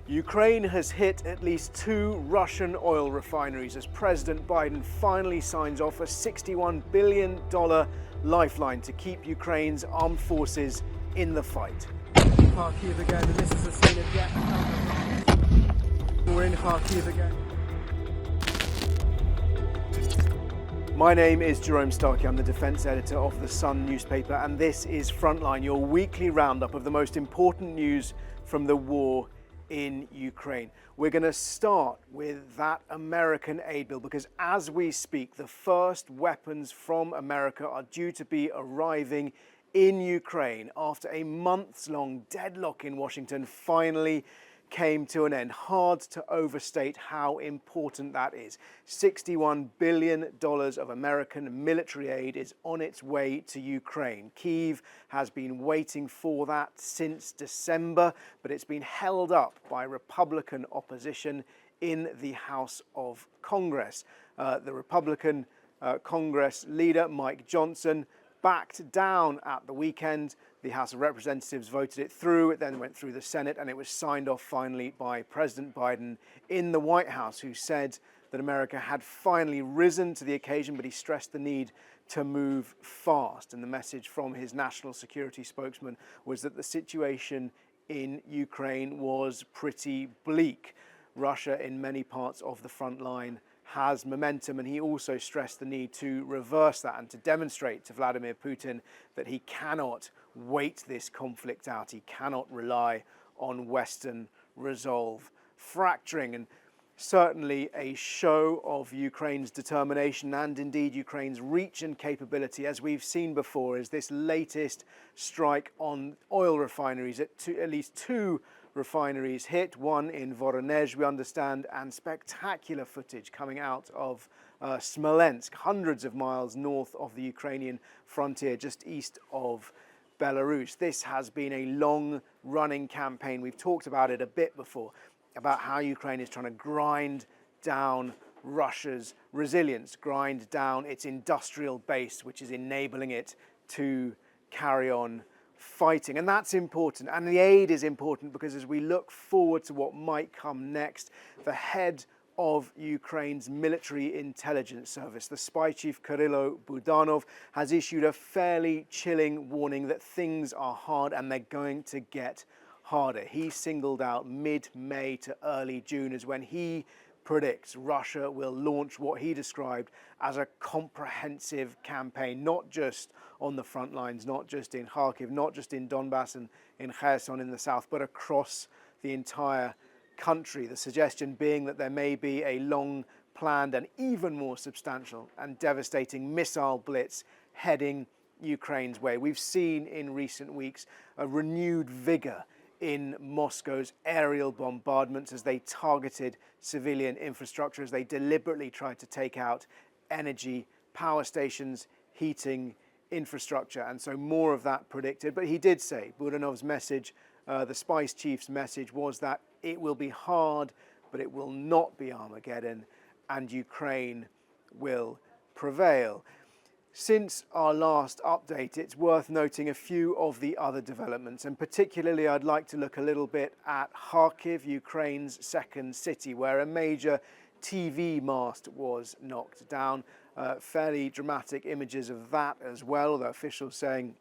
Ukraine has hit at least 2 Russian oil refineries as President Biden finally signs off a $61 billion lifeline to keep Ukraine's armed forces in the fight. Kharkiv again, and this is the scene of yet another. We're in Kharkiv again. My name is Jerome Starkey. I'm the defence editor of The Sun newspaper, and this is Frontline, your weekly roundup of the most important news from the war in Ukraine. We're going to start with that American aid bill because as we speak, the first weapons from America are due to be arriving in Ukraine after a months-long deadlock in Washington finally came to an end. Hard to overstate how important that is. $61 billion of American military aid is on its way to Ukraine. Kyiv has been waiting for that since December, but it's been held up by Republican opposition in the House of Congress. The Republican Congress leader, Mike Johnson, backed down at the weekend. The House of Representatives voted it through. It then went through the Senate and it was signed off finally by President Biden in the White House, who said that America had finally risen to the occasion, but he stressed the need to move fast. And the message from his national security spokesman was that the situation in Ukraine was pretty bleak. Russia, in many parts of the front line, has momentum, and he also stressed the need to reverse that and to demonstrate to Vladimir Putin that he cannot wait this conflict out. He cannot rely on Western resolve. Fracturing and certainly a show of Ukraine's determination and indeed Ukraine's reach and capability, as we've seen before, is this latest strike on oil refineries. At least two refineries hit, one in Voronezh, we understand, and spectacular footage coming out of Smolensk, hundreds of miles north of the Ukrainian frontier, just east of Belarus. This has been a long-running campaign. We've talked about it a bit before, about how Ukraine is trying to grind down Russia's resilience, grind down its industrial base, which is enabling it to carry on fighting. And that's important. And the aid is important because as we look forward to what might come next, the head of Ukraine's military intelligence service, the spy chief Kyrylo Budanov, has issued a fairly chilling warning that things are hard and they're going to get harder. He singled out mid-May to early June as when he predicts Russia will launch what he described as a comprehensive campaign, not just on the front lines, not just in Kharkiv, not just in Donbass and in Kherson in the south, but across the entire country. The suggestion being that there may be a long-planned and even more substantial and devastating missile blitz heading Ukraine's way. We've seen in recent weeks a renewed vigor in Moscow's aerial bombardments as they targeted civilian infrastructure, as they deliberately tried to take out energy, power stations, heating infrastructure. And so more of that predicted. But he did say, Budanov's message, the spy chief's message was that it will be hard, but it will not be Armageddon, and Ukraine will prevail. Since our last update, it's worth noting a few of the other developments, and particularly I'd like to look a little bit at Kharkiv, Ukraine's second city, where a major TV mast was knocked down. Fairly dramatic images of that as well, although officials saying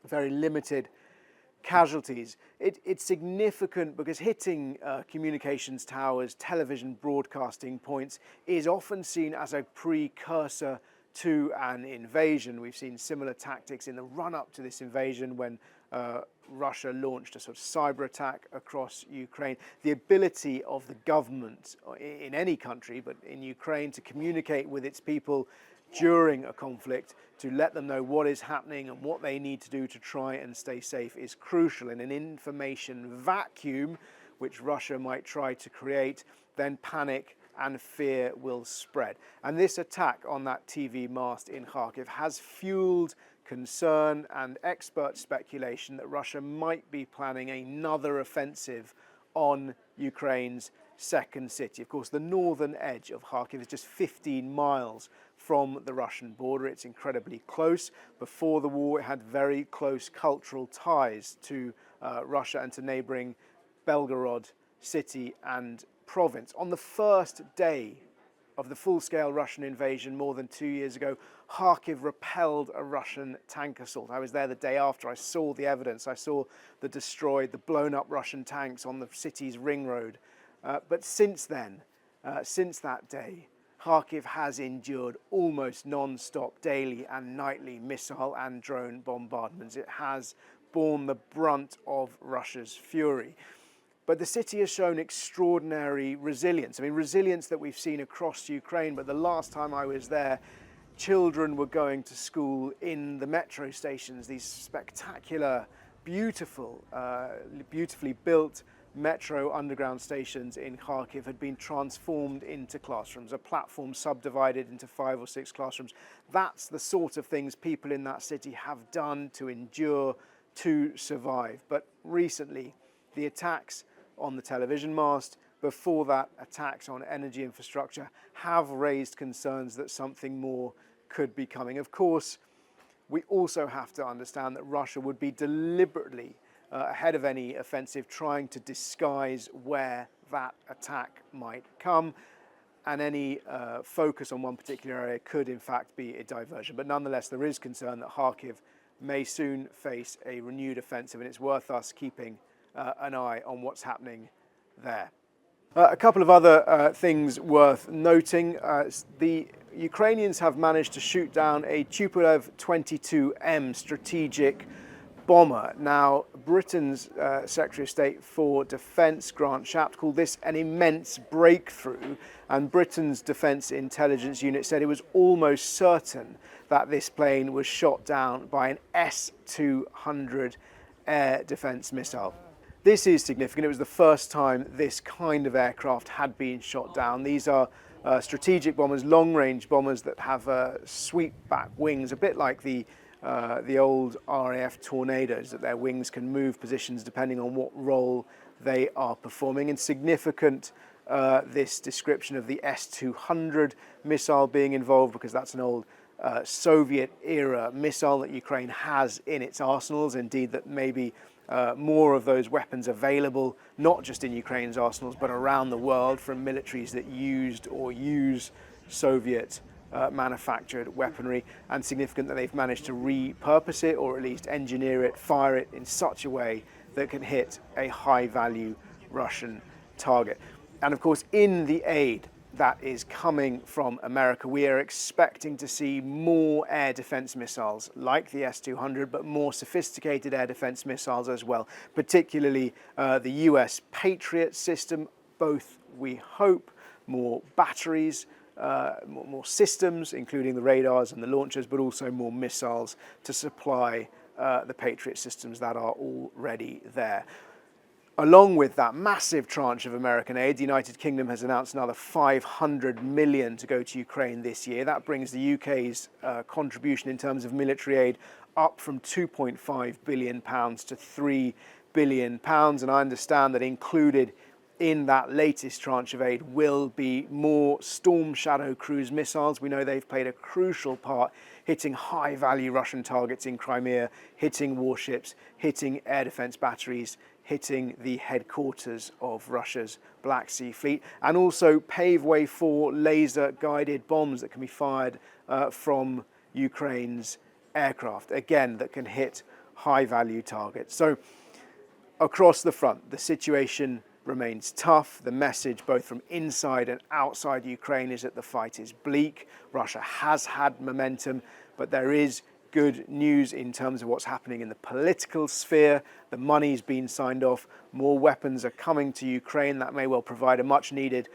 very limited casualties. It's significant because hitting communications towers, television broadcasting points is often seen as a precursor to an invasion. We've seen similar tactics in the run-up to this invasion when Russia launched a sort of cyber attack across Ukraine. The ability of the government in any country, but in Ukraine, to communicate with its people during a conflict, to let them know what is happening and what they need to do to try and stay safe is crucial. In an information vacuum, which Russia might try to create, then panic and fear will spread. And this attack on that TV mast in Kharkiv has fueled concern and expert speculation that Russia might be planning another offensive on Ukraine's second city. Of course, the northern edge of Kharkiv is just 15 miles from the Russian border. It's incredibly close. Before the war, it had very close cultural ties to Russia and to neighboring Belgorod city and province. On the first day of the full-scale Russian invasion more than 2 years ago, Kharkiv repelled a Russian tank assault. I was there the day after. I saw the evidence. I saw the destroyed, the blown-up Russian tanks on the city's ring road. But since then, since that day, Kharkiv has endured almost non-stop daily and nightly missile and drone bombardments. It has borne the brunt of Russia's fury. But the city has shown extraordinary resilience. I mean, resilience that we've seen across Ukraine, but the last time I was there, children were going to school in the metro stations, these spectacular, beautiful, beautifully built metro underground stations in Kharkiv had been transformed into classrooms, a platform subdivided into 5 or 6 classrooms. That's the sort of things people in that city have done to endure, to survive. But recently, the attacks on the television mast, before that, attacks on energy infrastructure have raised concerns that something more could be coming. Of course, we also have to understand that Russia would be deliberately ahead of any offensive trying to disguise where that attack might come, and any focus on one particular area could in fact be a diversion. But nonetheless, there is concern that Kharkiv may soon face a renewed offensive, and it's worth us keeping an eye on what's happening there. A couple of other things worth noting. The Ukrainians have managed to shoot down a Tupolev 22M strategic bomber. Now, Britain's Secretary of State for Defence, Grant Shapps, called this an immense breakthrough, and Britain's Defence Intelligence Unit said it was almost certain that this plane was shot down by an S-200 air defence missile. This is significant. It was the first time this kind of aircraft had been shot down. These are strategic bombers, long-range bombers that have sweep-back wings, a bit like the old RAF Tornadoes, that their wings can move positions depending on what role they are performing. And significant, this description of the S-200 missile being involved, because that's an old Soviet-era missile that Ukraine has in its arsenals. Indeed, that maybe more of those weapons available, not just in Ukraine's arsenals, but around the world from militaries that used or use Soviet manufactured weaponry, and significant that they've managed to repurpose it, or at least engineer it, fire it in such a way that can hit a high-value Russian target. And of course, in the aid that is coming from America, we are expecting to see more air defense missiles like the S-200, but more sophisticated air defense missiles as well, particularly the US Patriot system, both, we hope, more batteries, more systems, including the radars and the launchers, but also more missiles to supply the Patriot systems that are already there. Along with that massive tranche of American aid, the United Kingdom has announced another 500 million to go to Ukraine this year. That brings the UK's contribution in terms of military aid up from £2.5 billion to £3 billion. And I understand that included in that latest tranche of aid will be more Storm Shadow cruise missiles. We know they've played a crucial part hitting high-value Russian targets in Crimea, hitting warships, hitting air defense batteries, hitting the headquarters of Russia's Black Sea Fleet, and also pave way for laser-guided bombs that can be fired from Ukraine's aircraft, again, that can hit high-value targets. So across the front, the situation remains tough. The message both from inside and outside Ukraine is that the fight is bleak. Russia has had momentum, but there is good news in terms of what's happening in the political sphere. The money's been signed off. More weapons are coming to Ukraine. That may well provide a much needed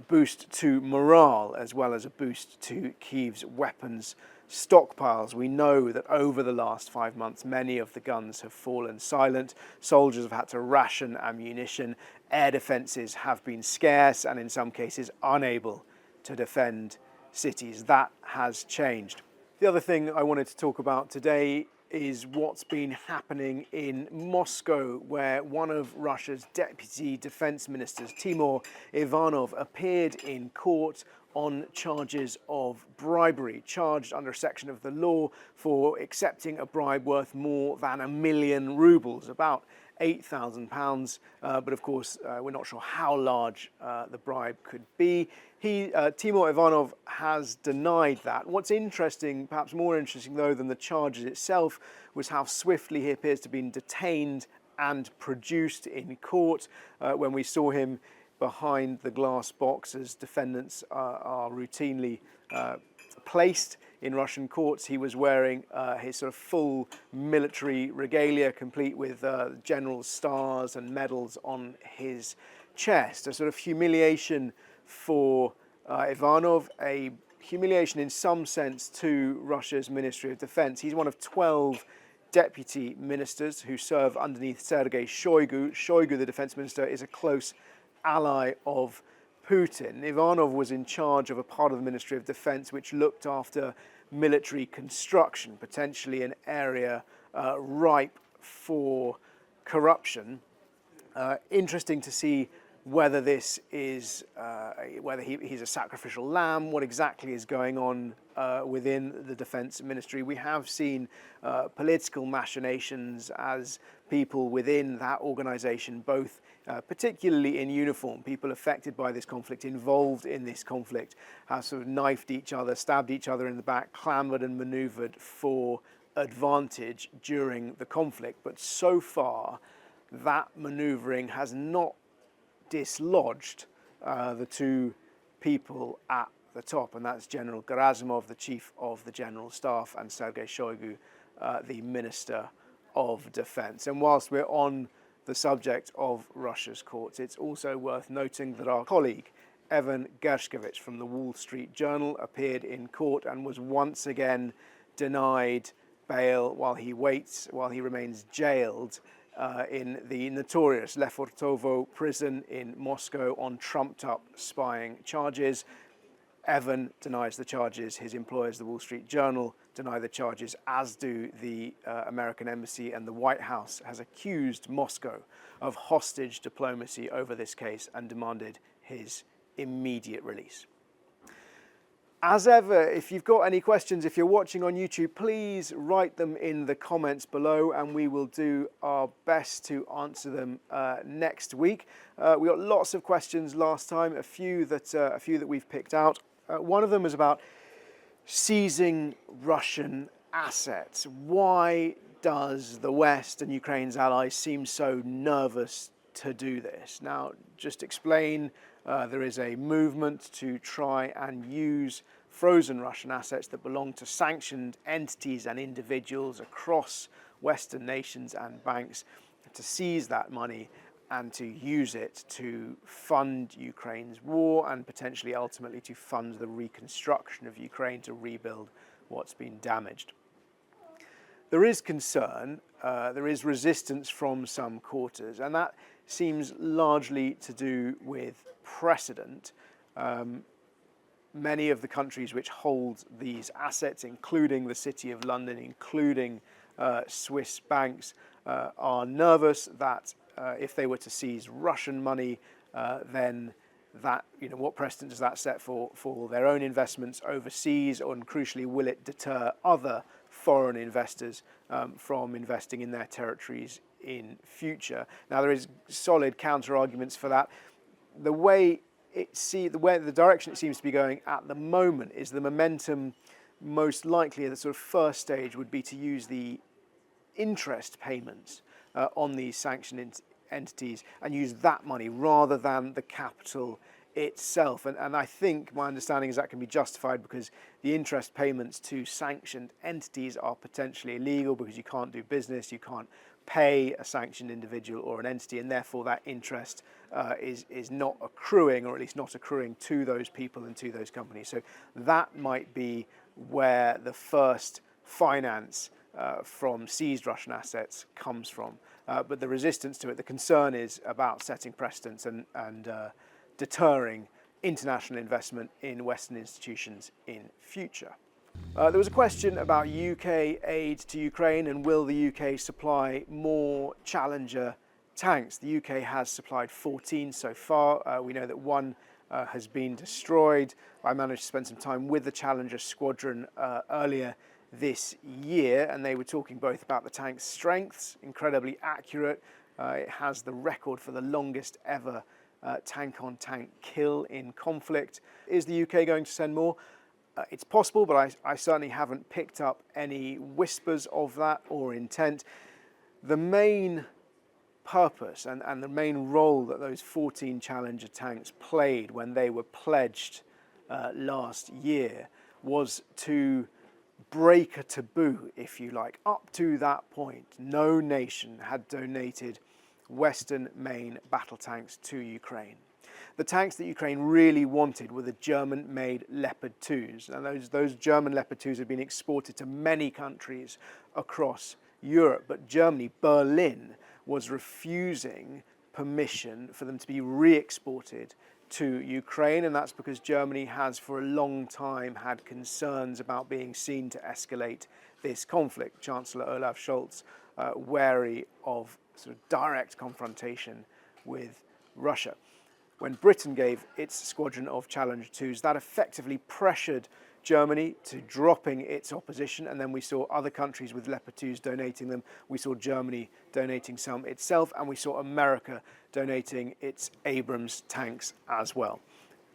boost to morale, as well as a boost to Kyiv's weapons stockpiles. We know that over the last 5 months, many of the guns have fallen silent. Soldiers have had to ration ammunition. Air defences have been scarce and in some cases unable to defend cities. That has changed. The other thing I wanted to talk about today is what's been happening in Moscow, where one of Russia's deputy defense ministers, Timur Ivanov, appeared in court on charges of bribery, charged under a section of the law for accepting a bribe worth more than 1 million rubles, about £8,000. But of course, we're not sure how large the bribe could be. Timur Ivanov has denied that. What's interesting, perhaps more interesting though than the charges itself, was how swiftly he appears to have been detained and produced in court. When we saw him behind the glass box, as defendants are routinely placed in Russian courts, he was wearing his sort of full military regalia, complete with general stars and medals on his chest. A sort of humiliation for Ivanov, a humiliation in some sense to Russia's Ministry of Defense. He's one of 12 deputy ministers who serve underneath Sergei Shoigu. Shoigu, the defense minister, is a close ally of Putin. Ivanov was in charge of a part of the Ministry of Defense which looked after military construction, potentially an area ripe for corruption. Interesting to see whether this is, whether he's a sacrificial lamb, what exactly is going on within the Defence Ministry. We have seen political machinations as people within that organisation, both particularly in uniform, people affected by this conflict, involved in this conflict, have sort of knifed each other, stabbed each other in the back, clamoured and manoeuvred for advantage during the conflict. But so far, that manoeuvring has not dislodged the two people at the top, and that's General Gerasimov, the Chief of the General Staff, and Sergei Shoigu, the Minister of Defense. And whilst we're on the subject of Russia's courts, it's also worth noting that our colleague Evan Gershkovich from the Wall Street Journal appeared in court and was once again denied bail while he remains jailed in the notorious Lefortovo prison in Moscow on trumped-up spying charges. Evan denies the charges. His employers, the Wall Street Journal, deny the charges, as do the American Embassy, and the White House has accused Moscow of hostage diplomacy over this case and demanded his immediate release. As ever, if you've got any questions, if you're watching on YouTube, please write them in the comments below and we will do our best to answer them next week. We got lots of questions last time, a few that we've picked out. One of them is about seizing Russian assets. Why does the West and Ukraine's allies seem so nervous to do this? Now, just explain, there is a movement to try and use frozen Russian assets that belong to sanctioned entities and individuals across Western nations and banks to seize that money and to use it to fund Ukraine's war and potentially ultimately to fund the reconstruction of Ukraine to rebuild what's been damaged. There is concern, there is resistance from some quarters, and that seems largely to do with precedent. Many of the countries which hold these assets, including the City of London, including Swiss banks, are nervous that if they were to seize Russian money, then that, what precedent does that set for their own investments overseas, and crucially, will it deter other foreign investors from investing in their territories in future? Now, there is solid counter arguments for that. The direction it seems to be going at the moment is the momentum, most likely at the sort of first stage, would be to use the interest payments on these sanctioned entities and use that money rather than the capital itself. And I think my understanding is that can be justified because the interest payments to sanctioned entities are potentially illegal because you can't do business, you can't pay a sanctioned individual or an entity, and therefore that interest is not accruing, or at least not accruing to those people and to those companies. So that might be where the first finance from seized Russian assets comes from. But the resistance to it, the concern is about setting precedents and deterring international investment in Western institutions in future. There was a question about UK aid to Ukraine and will the UK supply more Challenger tanks. The UK has supplied 14 so far. We know that one has been destroyed. I managed to spend some time with the Challenger squadron earlier this year, and they were talking both about the tank's strengths, incredibly accurate, It has the record for the longest ever tank-on-tank kill in conflict. Is the UK going to send more? It's possible, but I certainly haven't picked up any whispers of that or intent. The main purpose and the main role that those 14 Challenger tanks played when they were pledged last year was to break a taboo, if you like. Up to that point, no nation had donated Western main battle tanks to Ukraine. The tanks that Ukraine really wanted were the German-made Leopard 2s. And those German Leopard 2s have been exported to many countries across Europe. But Germany, Berlin, was refusing permission for them to be re-exported to Ukraine. And that's because Germany has for a long time had concerns about being seen to escalate this conflict. Chancellor Olaf Scholz wary of sort of direct confrontation with Russia. When Britain gave its squadron of Challenger 2s, that effectively pressured Germany to dropping its opposition, and then we saw other countries with Leopard 2s donating them. We saw Germany donating some itself, and we saw America donating its Abrams tanks as well.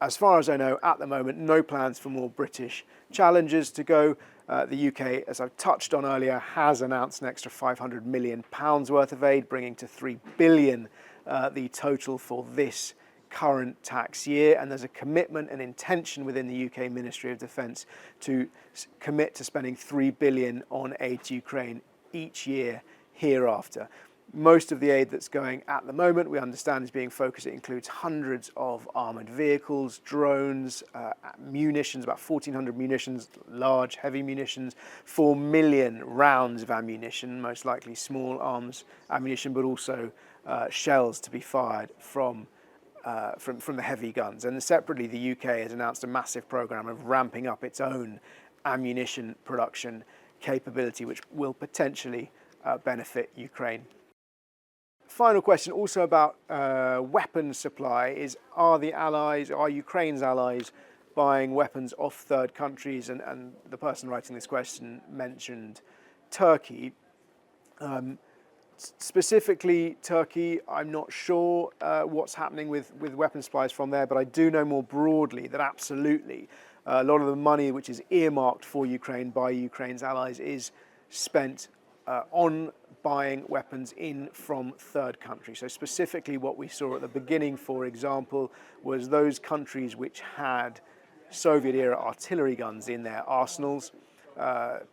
As far as I know, at the moment, no plans for more British Challengers to go. The UK, as I've touched on earlier, has announced an extra £500 million worth of aid, bringing to £3 billion the total for this current tax year, and there's a commitment and intention within the UK Ministry of Defence to commit to spending £3 billion on aid to Ukraine each year hereafter. Most of the aid that's going at the moment, we understand, is being focused. It includes hundreds of armoured vehicles, drones, munitions, about 1,400 munitions, large, heavy munitions, 4 million rounds of ammunition, most likely small arms ammunition, but also shells to be fired from the heavy guns. And separately, the UK has announced a massive programme of ramping up its own ammunition production capability, which will potentially benefit Ukraine. Final question, also about weapons supply, is are Ukraine's allies buying weapons off third countries? And the person writing this question mentioned Turkey. Specifically Turkey, I'm not sure what's happening with weapon supplies from there, but I do know more broadly that absolutely a lot of the money which is earmarked for Ukraine by Ukraine's allies is spent on buying weapons in from third countries. So specifically what we saw at the beginning, for example, was those countries which had Soviet-era artillery guns in their arsenals.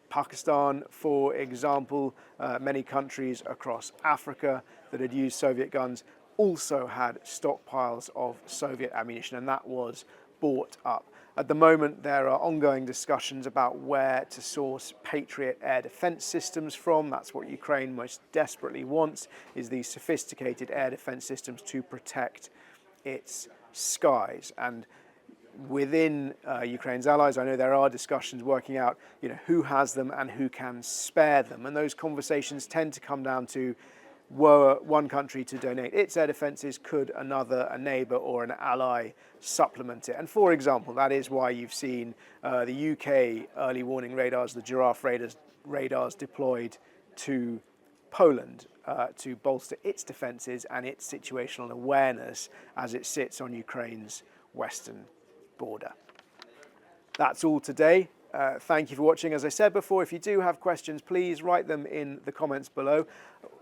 Pakistan, for example, many countries across Africa that had used Soviet guns also had stockpiles of Soviet ammunition, and that was bought up. At the moment, there are ongoing discussions about where to source Patriot air defense systems from. That's what Ukraine most desperately wants, is these sophisticated air defense systems to protect its skies. And within Ukraine's allies, I know there are discussions working out, who has them and who can spare them. And those conversations tend to come down to, were one country to donate its air defences, could another, a neighbour or an ally, supplement it? And for example, that is why you've seen the UK early warning radars, the Giraffe radars deployed to Poland to bolster its defences and its situational awareness as it sits on Ukraine's western border. That's all today. Thank you for watching. As I said before, if you do have questions, please write them in the comments below.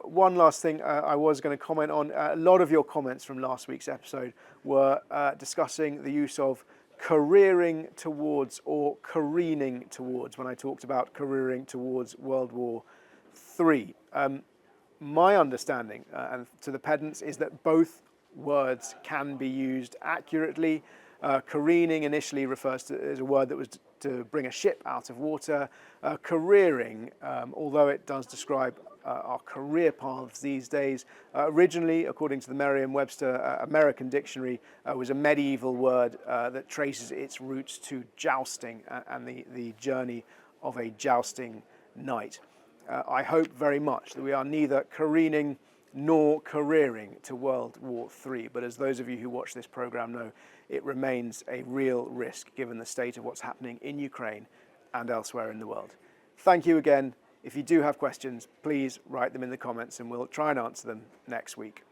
One last thing I was going to comment on, a lot of your comments from last week's episode were discussing the use of careering towards or careening towards, when I talked about careering towards World War III. My understanding, and to the pedants, is that both words can be used accurately. Careening initially refers to as a word that was to bring a ship out of water. Careering, although it does describe our career paths these days, originally, according to the Merriam-Webster American Dictionary, was a medieval word that traces its roots to jousting and the journey of a jousting knight. I hope very much that we are neither careening nor careering to World War III, but as those of you who watch this programme know, it remains a real risk given the state of what's happening in Ukraine and elsewhere in the world. Thank you again. If you do have questions, please write them in the comments and we'll try and answer them next week.